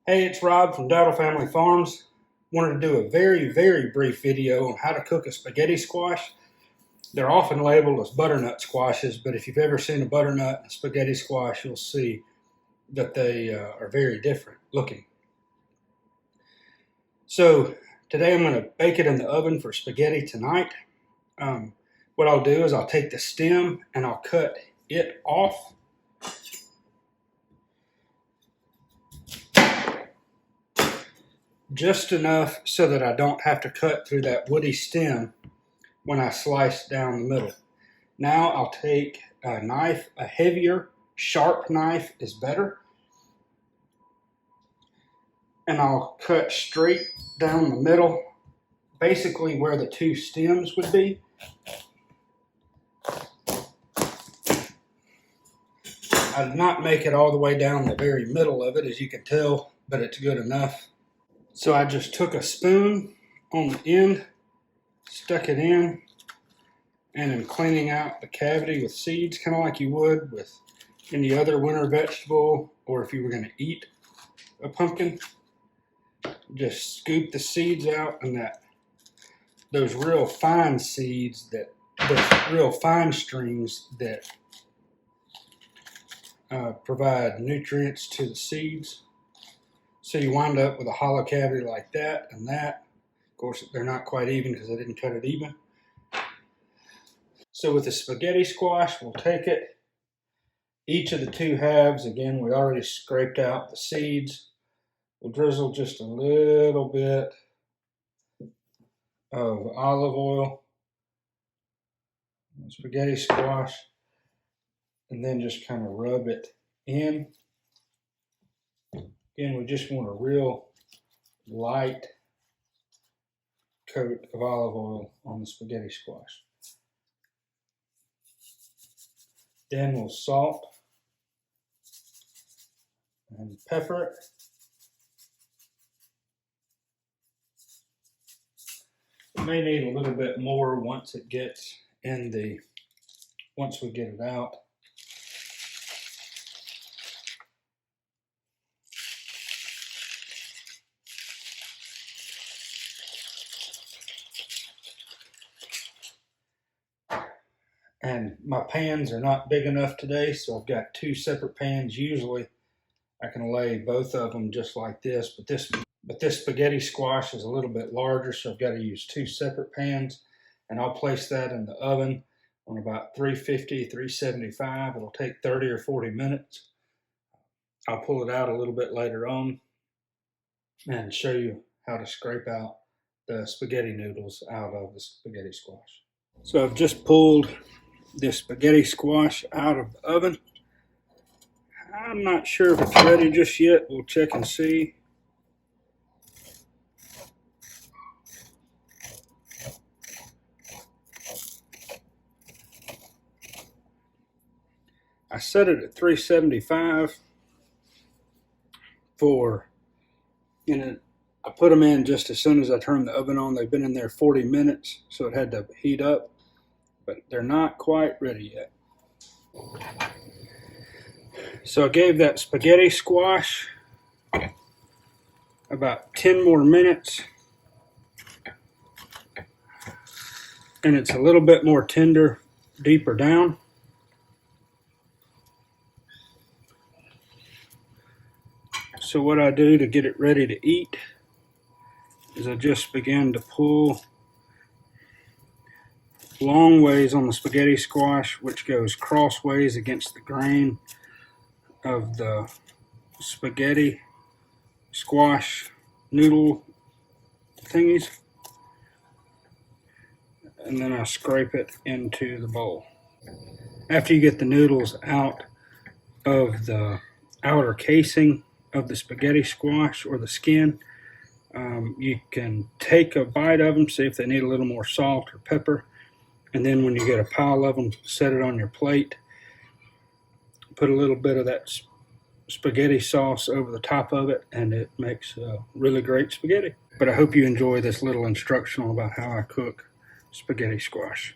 Hey, it's Rob from Dowdle Family Farms. Wanted to do a very brief video on how to cook a spaghetti squash. They're often labeled as butternut squashes, but if you've ever seen a butternut and a spaghetti squash, you'll see that they are very different looking. So today I'm going to bake it in the oven for spaghetti tonight. What I'll do is I'll take the stem and I'll cut it off. Just enough so that I don't have to cut through that woody stem when I slice down the middle. Now I'll take a knife, a heavier, sharp knife is better, and I'll cut straight down the middle, basically where the two stems would be. I did not make it all the way down the very middle of it, as you can tell, but it's good enough. So I just took a spoon on the end, stuck it in, and I'm cleaning out the cavity with seeds, kind of like you would with any other winter vegetable, or if you were going to eat a pumpkin. Just scoop the seeds out, and those real fine seeds, those real fine strings that provide nutrients to the seeds. So you wind up with a hollow cavity like that and that. Of course, they're not quite even because I didn't cut it even. So with the spaghetti squash, we'll take it. Each of the two halves, again, we already scraped out the seeds. We'll drizzle just a little bit of olive oil, spaghetti squash, and then just kind of rub it in. Again, we just want a real light coat of olive oil on the spaghetti squash. Then we'll salt and pepper it. It may need a little bit more once we get it out. And my pans are not big enough today, so I've got two separate pans. Usually I can lay both of them just like this, but this spaghetti squash is a little bit larger, so I've got to use two separate pans, and I'll place that in the oven on about 350, 375. It'll take 30 or 40 minutes. I'll pull it out a little bit later on and show you how to scrape out the spaghetti noodles out of the spaghetti squash. So I've just pulled this spaghetti squash out of the oven. I'm not sure if it's ready just yet. We'll check and see. I set it at 375 I put them in just as soon as I turned the oven on. They've been in there 40 minutes, so it had to heat up, but they're not quite ready yet. So I gave that spaghetti squash about 10 more minutes, and it's a little bit more tender deeper down. So what I do to get it ready to eat is I just begin to pull long ways on the spaghetti squash, which goes crossways against the grain of the spaghetti squash noodle thingies, and then I scrape it into the bowl. After you get the noodles out of the outer casing of the spaghetti squash or the skin, you can take a bite of them, see if they need a little more salt or pepper, and then when you get a pile of them, set it on your plate. Put a little bit of that spaghetti sauce over the top of it, and it makes really great spaghetti. But I hope you enjoy this little instructional about how I cook spaghetti squash.